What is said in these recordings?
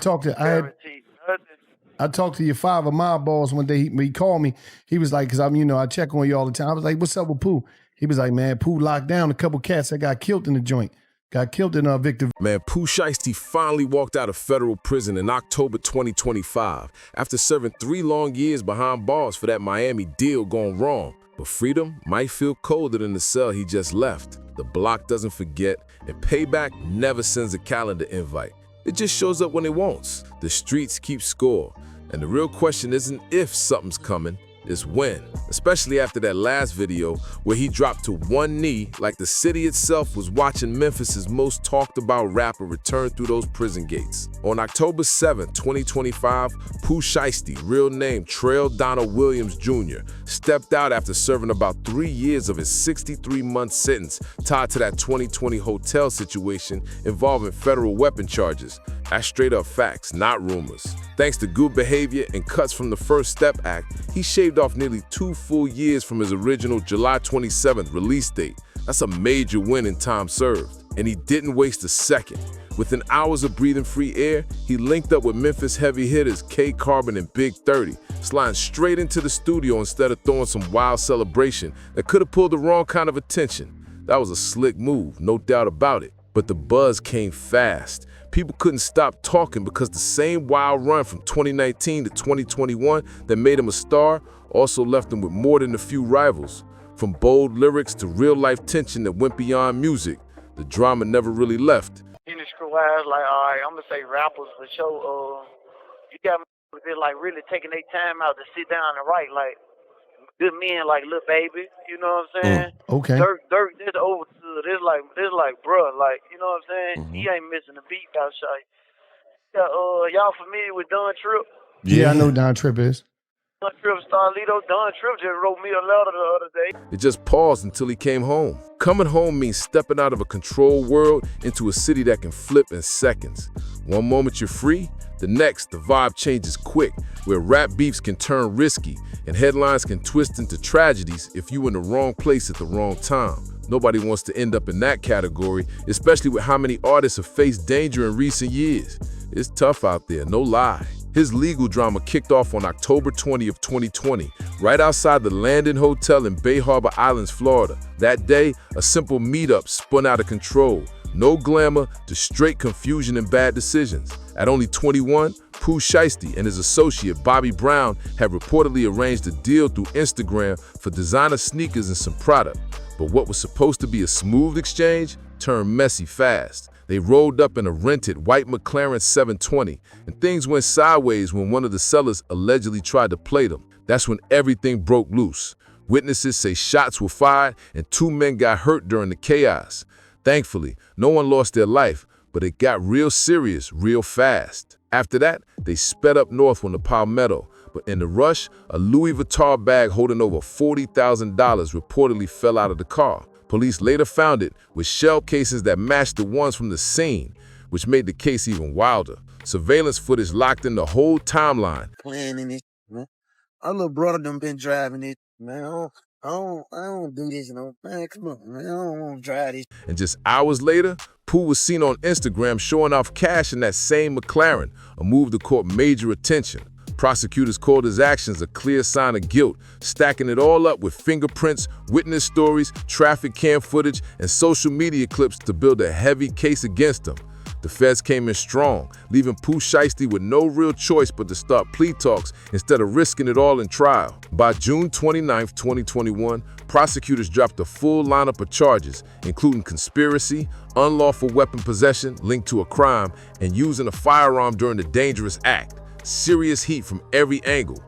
Guaranteed nothing. I talked to your father, my boss, one day. He called me. He was like, because I check on you all the time. I was like, what's up with Pooh? He was like, man, Pooh locked down a couple cats that got killed in the joint. Got killed in Victor. Man, Pooh Shiesty finally walked out of federal prison in October 2025 after serving 3 long years behind bars for that Miami deal gone wrong. But freedom might feel colder than the cell he just left. The block doesn't forget, and Payback never sends a calendar invite. It just shows up when it wants. The streets keep score. And the real question isn't if something's coming, it's when. Especially after that last video where he dropped to one knee like the city itself was watching Memphis's most talked about rapper return through those prison gates. On October 7, 2025, Pooh Shiesty, real name Trail Donald Williams Jr., stepped out after serving about 3 years of his 63-month sentence tied to that 2020 hotel situation involving federal weapon charges. That's straight up facts, not rumors. Thanks to good behavior and cuts from the First Step Act, he shaved off nearly 2 full years from his original July 27th release date. That's a major win in time served. And he didn't waste a second. Within hours of breathing free air, he linked up with Memphis heavy hitters K Carbon and Big 30, sliding straight into the studio instead of throwing some wild celebration that could have pulled the wrong kind of attention. That was a slick move, no doubt about it. But the buzz came fast. People couldn't stop talking because the same wild run from 2019 to 2021 that made him a star also left him with more than a few rivals. From bold lyrics to real-life tension that went beyond music, the drama never really left. Industry-wise, like, all right, I'm gonna say rappers for sure. You got me like really taking their time out to sit down and write, like good men like Lil Baby, you know what I'm saying? Okay. Dirk, this overstood. This like, bruh, like, you know what I'm saying? He ain't missing a beat outside. Y'all familiar with Don Tripp? Yeah, I know Don Tripp is. Don Tripp, Starlito. Don Tripp just wrote me a letter the other day. It just paused until he came home. Coming home means stepping out of a controlled world into a city that can flip in seconds. One moment you're free, the next the vibe changes quick, where rap beefs can turn risky and headlines can twist into tragedies if you in the wrong place at the wrong time. Nobody wants to end up in that category, especially with how many artists have faced danger in recent years. It's tough out there, no lie. His legal drama kicked off on October 20th, 2020, right outside the Landon Hotel in Bay Harbor Islands, Florida. That day, a simple meetup spun out of control. No glamour, just straight confusion and bad decisions. At only 21, Pooh Shiesty and his associate Bobby Brown had reportedly arranged a deal through Instagram for designer sneakers and some product. But what was supposed to be a smooth exchange turned messy fast. They rolled up in a rented white McLaren 720, and things went sideways when one of the sellers allegedly tried to play them. That's when everything broke loose. Witnesses say shots were fired and 2 men got hurt during the chaos. Thankfully, no one lost their life, but it got real serious real fast. After that, they sped up north on the Palmetto, but in the rush, a Louis Vuitton bag holding over $40,000 reportedly fell out of the car. Police later found it with shell casings that matched the ones from the scene, which made the case even wilder. Surveillance footage locked in the whole timeline. Planning it, man. Our little brother done been driving it, man. I don't do this, man. Come on, man. I don't want to drive this. And just hours later, Pooh was seen on Instagram showing off cash in that same McLaren, a move that caught major attention. Prosecutors called his actions a clear sign of guilt, stacking it all up with fingerprints, witness stories, traffic cam footage, and social media clips to build a heavy case against him. The feds came in strong, leaving Pooh Shiesty with no real choice but to start plea talks instead of risking it all in trial. By June 29, 2021, prosecutors dropped a full lineup of charges, including conspiracy, unlawful weapon possession linked to a crime, and using a firearm during the dangerous act. Serious heat from every angle.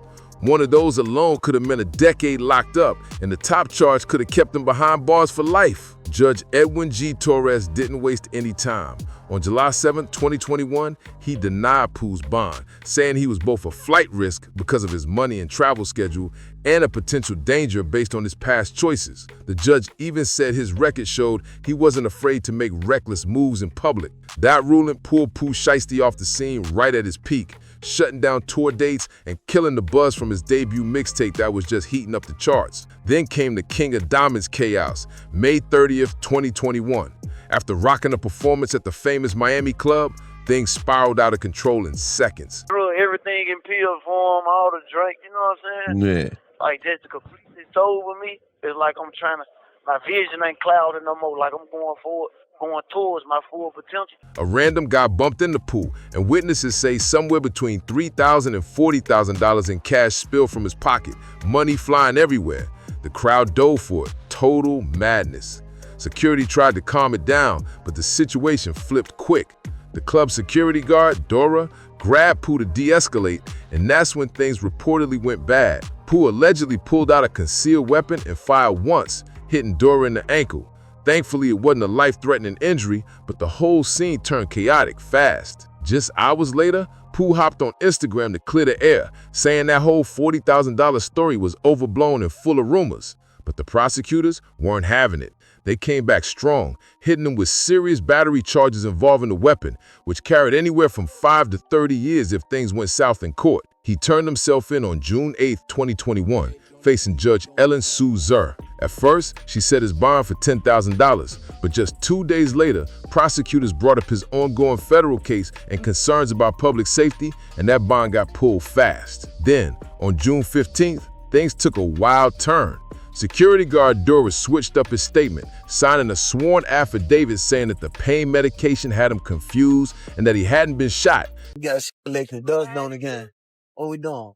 One of those alone could have meant a decade locked up, and the top charge could have kept him behind bars for life. Judge Edwin G. Torres didn't waste any time. On July 7, 2021, he denied Pooh's bond, saying he was both a flight risk because of his money and travel schedule and a potential danger based on his past choices. The judge even said his record showed he wasn't afraid to make reckless moves in public. That ruling pulled Pooh Shiesty off the scene right at his peak, shutting down tour dates and killing the buzz from his debut mixtape that was just heating up the charts. Then came the King of Diamonds chaos, May 30th, 2021. After rocking a performance at the famous Miami club, Things spiraled out of control in seconds. Threw everything in pill form, all the drink, you know what I'm saying? Yeah. Like, just to completely sober me. It's like I'm trying to, my vision ain't clouded no more. Like I'm going forward, going towards my full potential. A random guy bumped into Pooh, and witnesses say somewhere between $3,000 and $40,000 in cash spilled from his pocket, money flying everywhere. The crowd dove for it. Total madness. Security tried to calm it down, but the situation flipped quick. The club security guard, Dora, grabbed Pooh to de-escalate, and that's when things reportedly went bad. Pooh allegedly pulled out a concealed weapon and fired once, hitting Dora in the ankle. Thankfully, it wasn't a life-threatening injury, but the whole scene turned chaotic fast. Just hours later, Pooh hopped on Instagram to clear the air, saying that whole $40,000 story was overblown and full of rumors. But the prosecutors weren't having it. They came back strong, hitting him with serious battery charges involving the weapon, which carried anywhere from 5 to 30 years if things went south in court. He turned himself in on June 8, 2021, facing Judge Ellen Sue Zur. At first, she set his bond for $10,000, but just 2 days later, prosecutors brought up his ongoing federal case and concerns about public safety, and that bond got pulled fast. Then, on June 15th, things took a wild turn. Security guard Dora switched up his statement, signing a sworn affidavit saying that the pain medication had him confused and that he hadn't been shot. We got shit collecting dust on again. What we doing?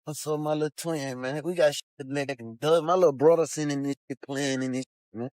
What's up, my little twin, man? We got shit collecting dust. My little brother sitting in this shit, playing in this shit, man.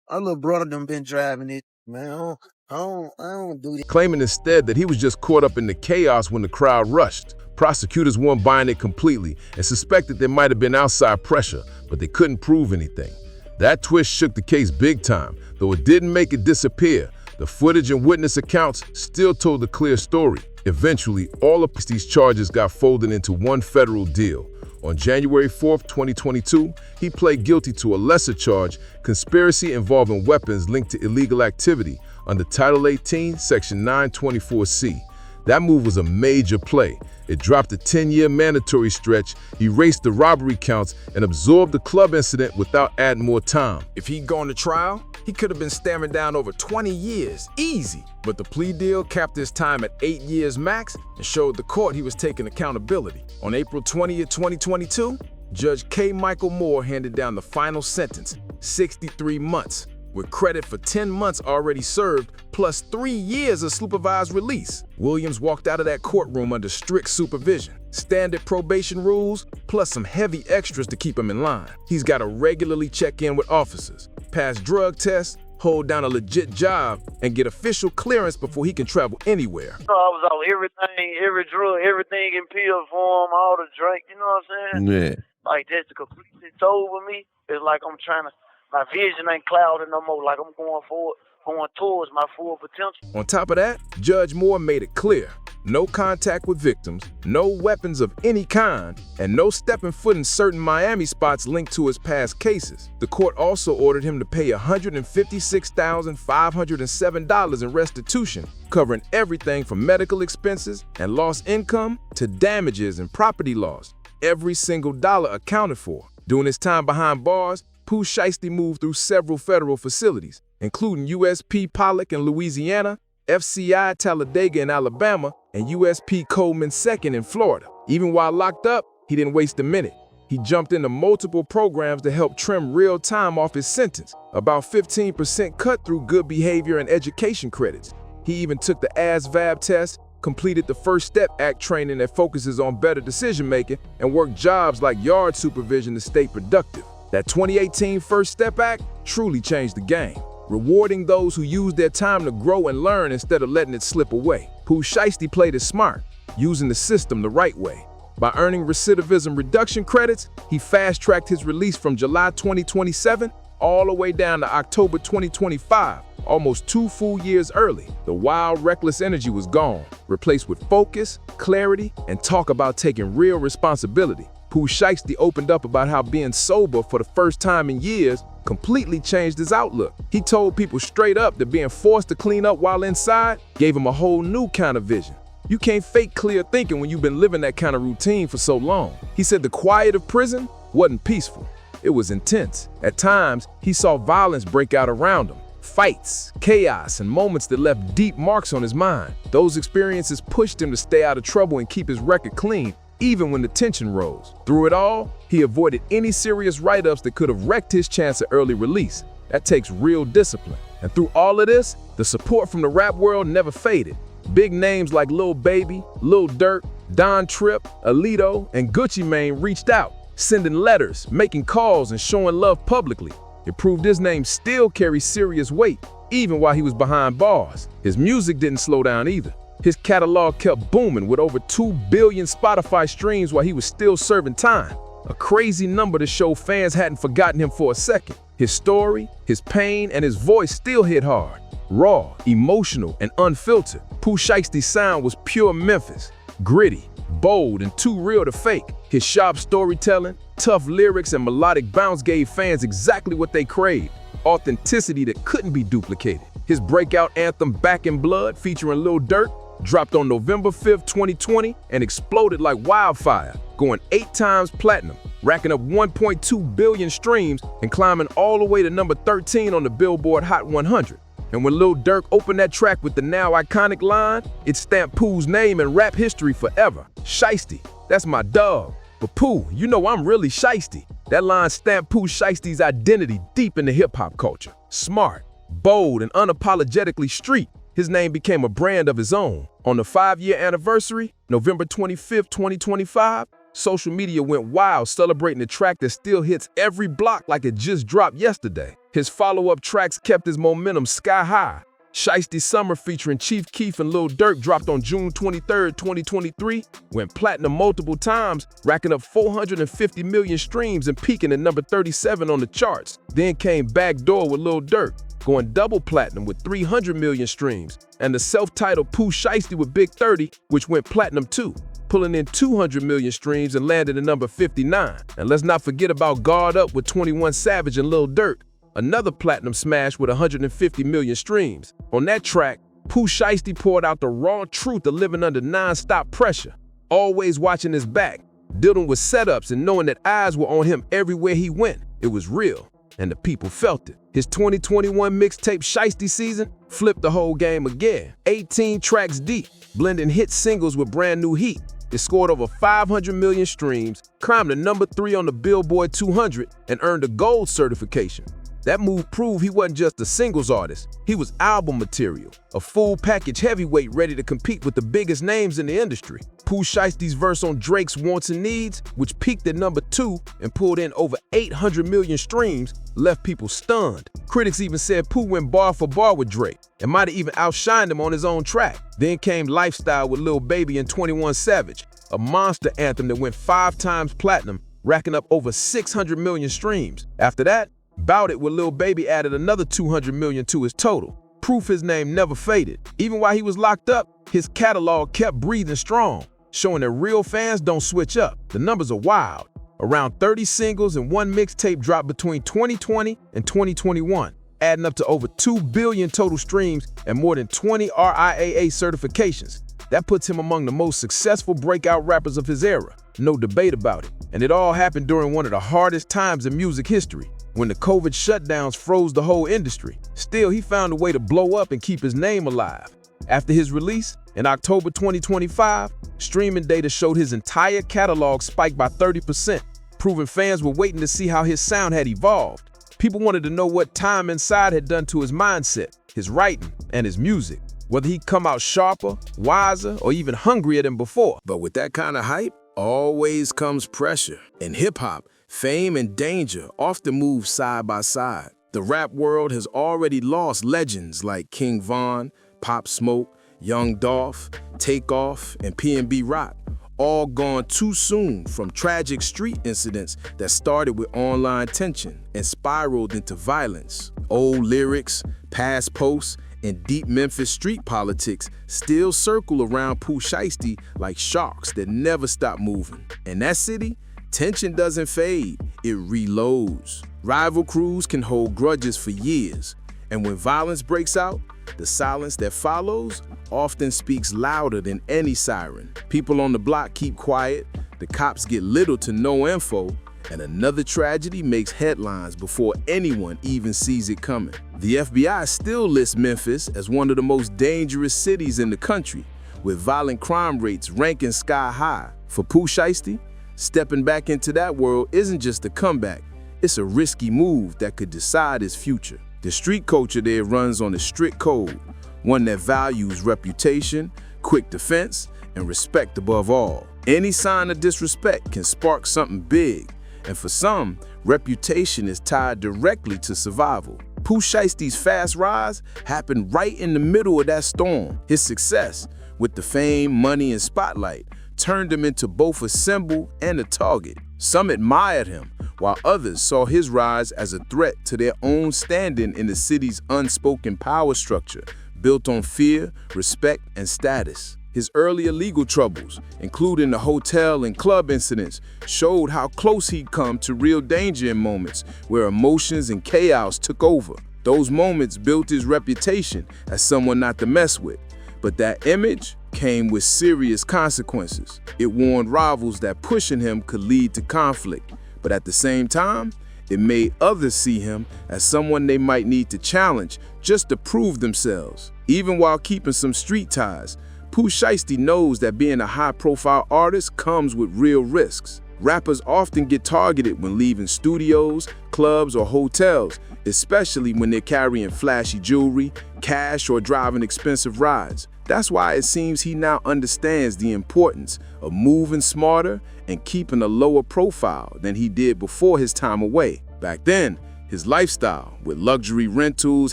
My little brother done been driving it, man. I don't do this. Claiming instead that he was just caught up in the chaos when the crowd rushed. Prosecutors weren't buying it completely and suspected there might have been outside pressure, but they couldn't prove anything. That twist shook the case big time, though it didn't make it disappear. The footage and witness accounts still told a clear story. Eventually, all of these charges got folded into one federal deal. On January 4, 2022, he pled guilty to a lesser charge, conspiracy involving weapons linked to illegal activity, under Title 18, Section 924C. That move was a major play. It dropped a 10-year mandatory stretch, erased the robbery counts, and absorbed the club incident without adding more time. If he'd gone to trial, he could have been staring down over 20 years, easy. But the plea deal capped his time at 8 years max and showed the court he was taking accountability. On April 20th, 2022, Judge K. Michael Moore handed down the final sentence, 63 months, with credit for 10 months already served, plus 3 years of supervised release. Williams walked out of that courtroom under strict supervision, standard probation rules, plus some heavy extras to keep him in line. He's got to regularly check in with officers, pass drug tests, hold down a legit job, and get official clearance before he can travel anywhere. So I was on everything, every drug, everything in pill form, all the drink, you know what I'm saying? Yeah. Like, just to completely sober me. It's like I'm trying to, my vision ain't clouded no more. Like I'm going forward, going towards my full potential. On top of that, Judge Moore made it clear: no contact with victims, no weapons of any kind, and no stepping foot in certain Miami spots linked to his past cases. The court also ordered him to pay $156,507 in restitution, covering everything from medical expenses and lost income to damages and property loss. Every single dollar accounted for. During his time behind bars, Pooh Shiesty moved through several federal facilities, including USP Pollock in Louisiana, FCI Talladega in Alabama, and USP Coleman II in Florida. Even while locked up, he didn't waste a minute. He jumped into multiple programs to help trim real time off his sentence, about 15% cut through good behavior and education credits. He even took the ASVAB test, completed the First Step Act training that focuses on better decision-making, and worked jobs like yard supervision to stay productive. That 2018 First Step Act truly changed the game, rewarding those who use their time to grow and learn instead of letting it slip away. Pooh Shiesty played it smart, using the system the right way. By earning recidivism reduction credits, he fast-tracked his release from July 2027 all the way down to October 2025, almost 2 full years early. The wild, reckless energy was gone, replaced with focus, clarity, and talk about taking real responsibility. Pooh Shiesty opened up about how being sober for the first time in years completely changed his outlook. He told people straight up that being forced to clean up while inside gave him a whole new kind of vision. You can't fake clear thinking when you've been living that kind of routine for so long. He said the quiet of prison wasn't peaceful. It was intense. At times, he saw violence break out around him. Fights, chaos, and moments that left deep marks on his mind. Those experiences pushed him to stay out of trouble and keep his record clean, even when the tension rose. Through it all, he avoided any serious write-ups that could have wrecked his chance at early release. That takes real discipline. And through all of this, the support from the rap world never faded. Big names like Lil Baby, Lil Durk, Don Tripp, Alito, and Gucci Mane reached out, sending letters, making calls, and showing love publicly. It proved his name still carries serious weight, even while he was behind bars. His music didn't slow down either. His catalog kept booming with over 2 billion Spotify streams while he was still serving time. A crazy number to show fans hadn't forgotten him for a second. His story, his pain, and his voice still hit hard. Raw, emotional, and unfiltered, Pooh Shiesty's sound was pure Memphis. Gritty, bold, and too real to fake. His sharp storytelling, tough lyrics, and melodic bounce gave fans exactly what they craved. Authenticity that couldn't be duplicated. His breakout anthem Back in Blood, featuring Lil Durk, dropped on November 5th, 2020, and exploded like wildfire, going 8 times platinum, racking up 1.2 billion streams and climbing all the way to number 13 on the Billboard Hot 100. And when Lil Durk opened that track with the now iconic line, it stamped Pooh's name in rap history forever. Shiesty, that's my dog. But Pooh, you know I'm really shiesty. That line stamped Pooh Shiesty's identity deep into hip-hop culture. Smart, bold, and unapologetically street, his name became a brand of his own. On the 5-year anniversary, November 25th, 2025, social media went wild celebrating the track that still hits every block like it just dropped yesterday. His follow-up tracks kept his momentum sky high. Shiesty Summer featuring Chief Keef and Lil Durk dropped on June 23rd, 2023, went platinum multiple times, racking up 450 million streams and peaking at number 37 on the charts. Then came Backdoor with Lil Durk, going double platinum with 300 million streams, and the self-titled Pooh Shiesty with Big 30, which went platinum too, pulling in 200 million streams and landed at number 59. And let's not forget about Guard Up with 21 Savage and Lil Durk, another platinum smash with 150 million streams. On that track, Pooh Shiesty poured out the raw truth of living under non-stop pressure, always watching his back, dealing with setups and knowing that eyes were on him everywhere he went. It was real, and the people felt it. His 2021 mixtape Shiesty Season flipped the whole game again. 18 tracks deep, blending hit singles with brand new heat. It scored over 500 million streams, climbed to number 3 on the Billboard 200, and earned a gold certification. That move proved he wasn't just a singles artist, he was album material, a full package heavyweight ready to compete with the biggest names in the industry. Pooh Shiesty's verse on Drake's Wants and Needs, which peaked at number 2 and pulled in over 800 million streams, left people stunned. Critics even said Pooh went bar for bar with Drake and might have even outshined him on his own track. Then came Lifestyle with Lil Baby and 21 Savage, a monster anthem that went 5 times platinum, racking up over 600 million streams. After that, Bout It with Lil Baby added another 200 million to his total. Proof his name never faded. Even while he was locked up, his catalog kept breathing strong, showing that real fans don't switch up. The numbers are wild. Around 30 singles and 1 mixtape dropped between 2020 and 2021, adding up to over 2 billion total streams and more than 20 RIAA certifications. That puts him among the most successful breakout rappers of his era. No debate about it. And it all happened during one of the hardest times in music history, when the COVID shutdowns froze the whole industry. Still, he found a way to blow up and keep his name alive. After his release, in October 2025, streaming data showed his entire catalog spiked by 30%, proving fans were waiting to see how his sound had evolved. People wanted to know what time inside had done to his mindset, his writing, and his music, whether he'd come out sharper, wiser, or even hungrier than before. But with that kind of hype, always comes pressure. In hip-hop, fame and danger often move side by side. The rap world has already lost legends like King Von, Pop Smoke, Young Dolph, Takeoff, and P&B Rock, all gone too soon from tragic street incidents that started with online tension and spiraled into violence. Old lyrics, past posts, and deep Memphis street politics still circle around Pooh Shiesty like sharks that never stop moving. In that city, tension doesn't fade, it reloads. Rival crews can hold grudges for years, and when violence breaks out, the silence that follows often speaks louder than any siren. People on the block keep quiet, the cops get little to no info, And another tragedy makes headlines before anyone even sees it coming. The FBI still lists Memphis as one of the most dangerous cities in the country, with violent crime rates ranking sky high. For Pooh Shiesty, stepping back into that world isn't just a comeback, it's a risky move that could decide his future. The street culture there runs on a strict code, one that values reputation, quick defense, and respect above all. Any sign of disrespect can spark something big, and for some, reputation is tied directly to survival. Pooh Shiesty's fast rise happened right in the middle of that storm. His success, with the fame, money, and spotlight, turned him into both a symbol and a target. Some admired him, while others saw his rise as a threat to their own standing in the city's unspoken power structure, built on fear, respect, and status. His earlier legal troubles, including the hotel and club incidents, showed how close he'd come to real danger in moments where emotions and chaos took over. Those moments built his reputation as someone not to mess with. But that image came with serious consequences. It warned rivals that pushing him could lead to conflict. But at the same time, it made others see him as someone they might need to challenge just to prove themselves. Even while keeping some street ties, Pooh Shiesty knows that being a high-profile artist comes with real risks. Rappers often get targeted when leaving studios, clubs, or hotels, especially when they're carrying flashy jewelry, cash, or driving expensive rides. That's why it seems he now understands the importance of moving smarter and keeping a lower profile than he did before his time away. Back then, his lifestyle, with luxury rentals,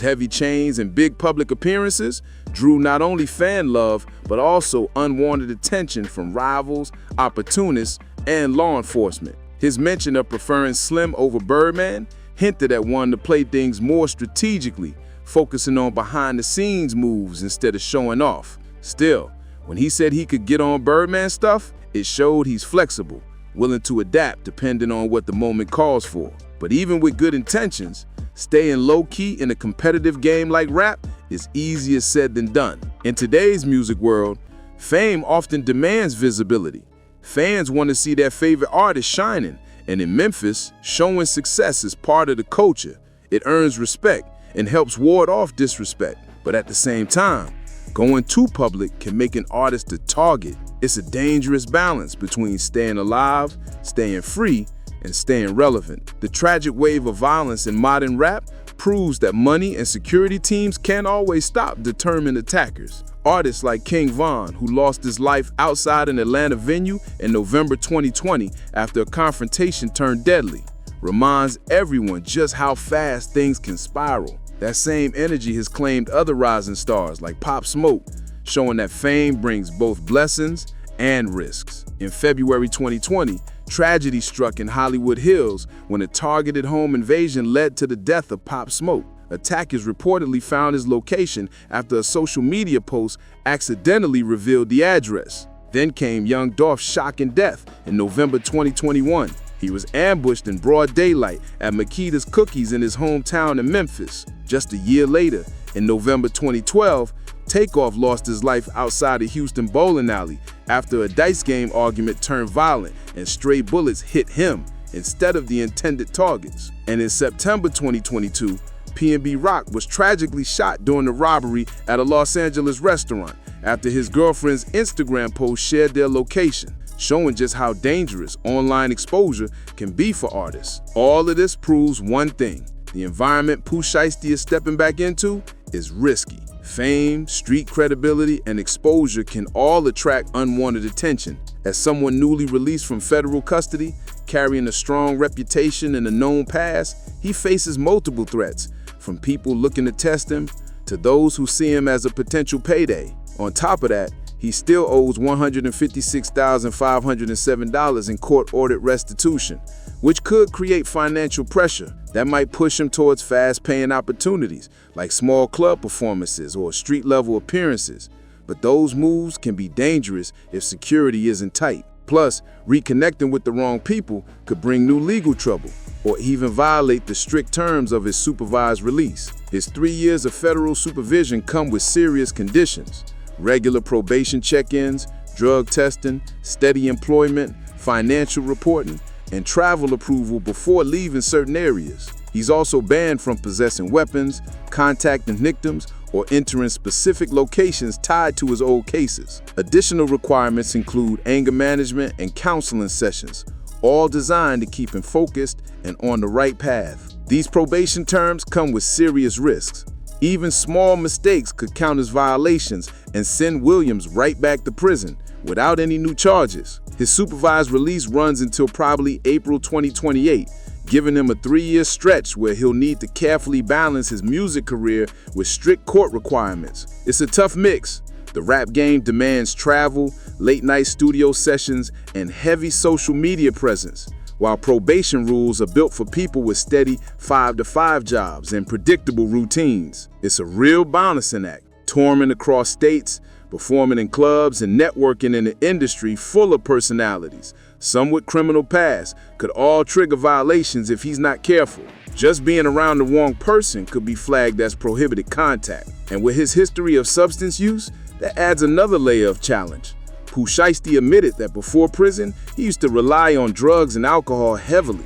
heavy chains, and big public appearances, drew not only fan love, but also unwanted attention from rivals, opportunists, and law enforcement. His mention of preferring Slim over Birdman hinted at wanting to play things more strategically, focusing on behind-the-scenes moves instead of showing off. Still, when he said he could get on Birdman stuff, it showed he's flexible, willing to adapt depending on what the moment calls for. But even with good intentions, staying low-key in a competitive game like rap is easier said than done. In today's music world, fame often demands visibility. Fans want to see their favorite artist shining, and in Memphis, showing success is part of the culture. It earns respect and helps ward off disrespect. But at the same time, going too public can make an artist a target. It's a dangerous balance between staying alive, staying free, and staying relevant. The tragic wave of violence in modern rap proves that money and security teams can't always stop determined attackers. Artists like King Von, who lost his life outside an Atlanta venue in November 2020 after a confrontation turned deadly, reminds everyone just how fast things can spiral. That same energy has claimed other rising stars like Pop Smoke, showing that fame brings both blessings and risks. In February 2020, tragedy struck in Hollywood Hills when a targeted home invasion led to the death of Pop Smoke. Attackers reportedly found his location after a social media post accidentally revealed the address. Then came Young Dolph's shocking death in November 2021. He was ambushed in broad daylight at Makita's Cookies in his hometown in Memphis. Just a year later, in November 2012, Takeoff lost his life outside a Houston bowling alley after a dice game argument turned violent and stray bullets hit him instead of the intended targets. And in September 2022, P&B Rock was tragically shot during the robbery at a Los Angeles restaurant after his girlfriend's Instagram post shared their location, showing just how dangerous online exposure can be for artists. All of this proves one thing: the environment Pooh Shiesty is stepping back into is risky. Fame, street credibility, and exposure can all attract unwanted attention. As someone newly released from federal custody, carrying a strong reputation and a known past, he faces multiple threats, from people looking to test him to those who see him as a potential payday. On top of that, he still owes $156,507 in court-ordered restitution, which could create financial pressure that might push him towards fast-paying opportunities like small club performances or street-level appearances. But those moves can be dangerous if security isn't tight. Plus, reconnecting with the wrong people could bring new legal trouble or even violate the strict terms of his supervised release. His 3 years of federal supervision come with serious conditions: regular probation check-ins, drug testing, steady employment, financial reporting, and travel approval before leaving certain areas. He's also banned from possessing weapons, contacting victims, or entering specific locations tied to his old cases. Additional requirements include anger management and counseling sessions, all designed to keep him focused and on the right path. These probation terms come with serious risks. Even small mistakes could count as violations and send Williams right back to prison without any new charges. His supervised release runs until probably April 2028, giving him a 3-year stretch where he'll need to carefully balance his music career with strict court requirements. It's a tough mix. The rap game demands travel, late-night studio sessions, and heavy social media presence, while probation rules are built for people with steady 5-to-5 jobs and predictable routines. It's a real balancing act, touring across states, performing in clubs, and networking in an industry full of personalities, some with criminal past, could all trigger violations if he's not careful. Just being around the wrong person could be flagged as prohibited contact. And with his history of substance use, that adds another layer of challenge. Pooh Shiesty admitted that before prison, he used to rely on drugs and alcohol heavily,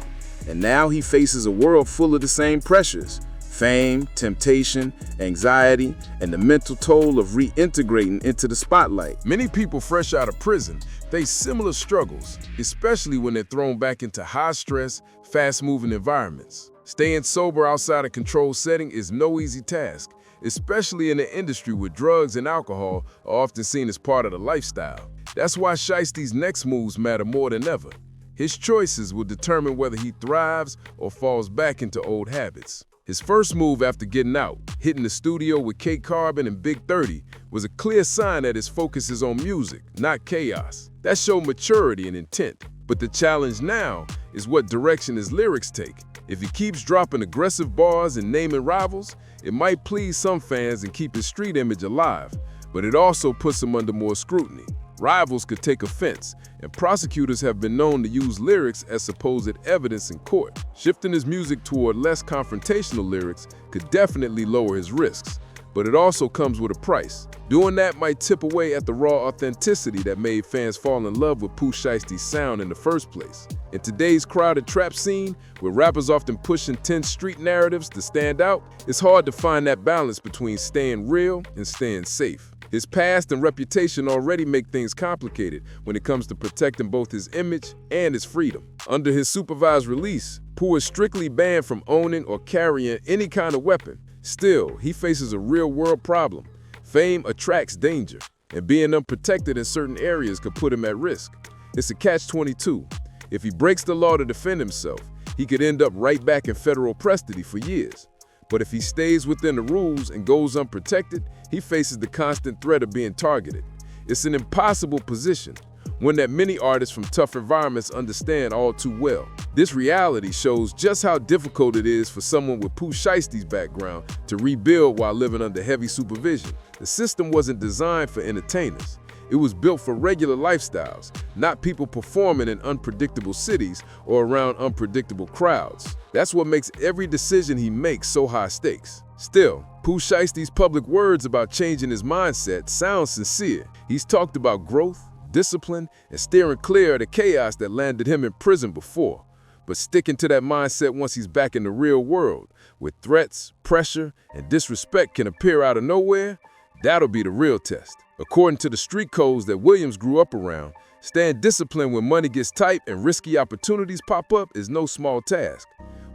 and now he faces a world full of the same pressures: fame, temptation, anxiety, and the mental toll of reintegrating into the spotlight. Many people fresh out of prison face similar struggles, especially when they're thrown back into high-stress, fast-moving environments. Staying sober outside a controlled setting is no easy task, especially in an industry where drugs and alcohol are often seen as part of the lifestyle. That's why Shiesty's next moves matter more than ever. His choices will determine whether he thrives or falls back into old habits. His first move after getting out, hitting the studio with K Carbon and Big 30, was a clear sign that his focus is on music, not chaos. That showed maturity and intent. But the challenge now is what direction his lyrics take. If he keeps dropping aggressive bars and naming rivals, it might please some fans and keep his street image alive, but it also puts him under more scrutiny. Rivals could take offense, and prosecutors have been known to use lyrics as supposed evidence in court. Shifting his music toward less confrontational lyrics could definitely lower his risks, but it also comes with a price. Doing that might tip away at the raw authenticity that made fans fall in love with Pooh Shiesty's sound in the first place. In today's crowded trap scene, where rappers often push intense street narratives to stand out, it's hard to find that balance between staying real and staying safe. His past and reputation already make things complicated when it comes to protecting both his image and his freedom. Under his supervised release, Pooh is strictly banned from owning or carrying any kind of weapon. Still, he faces a real-world problem. Fame attracts danger, and being unprotected in certain areas could put him at risk. It's a catch-22. If he breaks the law to defend himself, he could end up right back in federal custody for years. But if he stays within the rules and goes unprotected, he faces the constant threat of being targeted. It's an impossible position, one that many artists from tough environments understand all too well. This reality shows just how difficult it is for someone with Pooh Shiesty's background to rebuild while living under heavy supervision. The system wasn't designed for entertainers. It was built for regular lifestyles, not people performing in unpredictable cities or around unpredictable crowds. That's what makes every decision he makes so high stakes. Still, Pooh Shiesty's public words about changing his mindset sound sincere. He's talked about growth, discipline, and steering clear of the chaos that landed him in prison before. But sticking to that mindset once he's back in the real world, with threats, pressure, and disrespect can appear out of nowhere, that'll be the real test. According to the street codes that Williams grew up around, staying disciplined when money gets tight and risky opportunities pop up is no small task.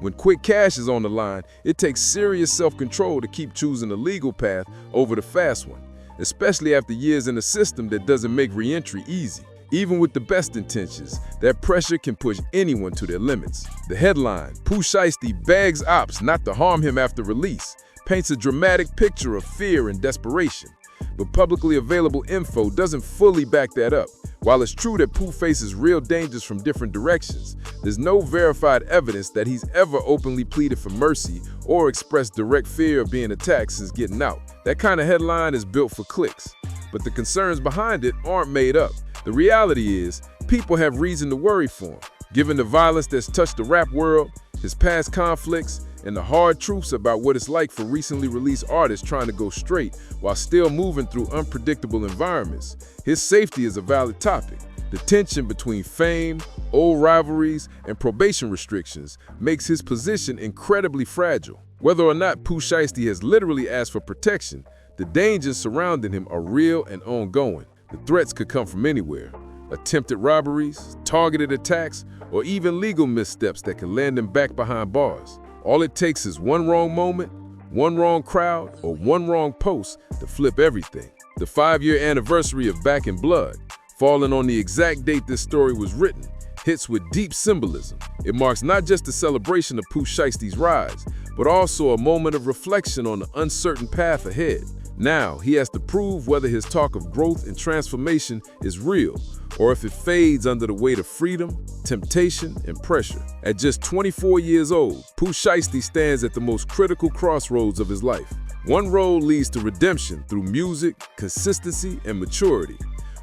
When quick cash is on the line, it takes serious self-control to keep choosing the legal path over the fast one, especially after years in a system that doesn't make re-entry easy. Even with the best intentions, that pressure can push anyone to their limits. The headline, Pooh Shiesty begs ops not to harm him after release, paints a dramatic picture of fear and desperation. But publicly available info doesn't fully back that up. While it's true that Pooh faces real dangers from different directions, there's no verified evidence that he's ever openly pleaded for mercy or expressed direct fear of being attacked since getting out. That kind of headline is built for clicks, but the concerns behind it aren't made up. The reality is, people have reason to worry for him. Given the violence that's touched the rap world, his past conflicts, and the hard truths about what it's like for recently released artists trying to go straight while still moving through unpredictable environments, his safety is a valid topic. The tension between fame, old rivalries, and probation restrictions makes his position incredibly fragile. Whether or not Pooh Shiesty has literally asked for protection, the dangers surrounding him are real and ongoing. The threats could come from anywhere: attempted robberies, targeted attacks, or even legal missteps that could land him back behind bars. All it takes is one wrong moment, one wrong crowd, or one wrong post to flip everything. The 5-year anniversary of Back in Blood, falling on the exact date this story was written, hits with deep symbolism. It marks not just the celebration of Pooh Shiesty's rise, but also a moment of reflection on the uncertain path ahead. Now, he has to prove whether his talk of growth and transformation is real, or if it fades under the weight of freedom, temptation, and pressure. At just 24 years old, Pooh Shiesty stands at the most critical crossroads of his life. One road leads to redemption through music, consistency, and maturity,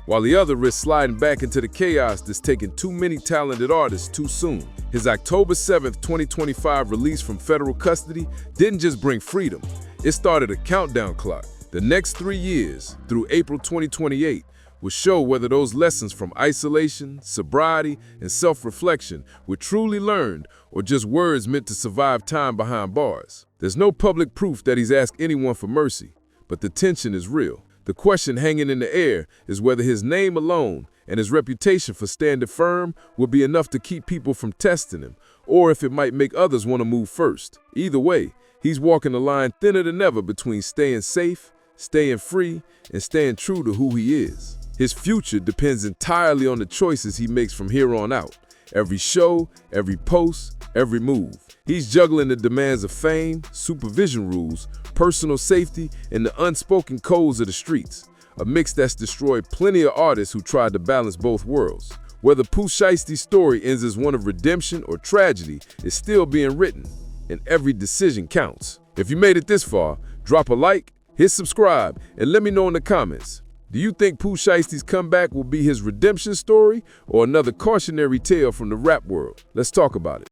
while the other risks sliding back into the chaos that's taken too many talented artists too soon. His October 7th, 2025 release from federal custody didn't just bring freedom, it started a countdown clock. The next 3 years, through April 2028, will show whether those lessons from isolation, sobriety, and self-reflection were truly learned or just words meant to survive time behind bars. There's no public proof that he's asked anyone for mercy, but the tension is real. The question hanging in the air is whether his name alone and his reputation for standing firm will be enough to keep people from testing him, or if it might make others want to move first. Either way, he's walking a line thinner than ever between staying safe, staying free, and staying true to who he is. His future depends entirely on the choices he makes from here on out. Every show, every post, every move. He's juggling the demands of fame, supervision rules, personal safety, and the unspoken codes of the streets. A mix that's destroyed plenty of artists who tried to balance both worlds. Whether Pooh Shiesty's story ends as one of redemption or tragedy is still being written, and every decision counts. If you made it this far, drop a like, hit subscribe, and let me know in the comments. Do you think Pooh Shiesty's comeback will be his redemption story or another cautionary tale from the rap world? Let's talk about it.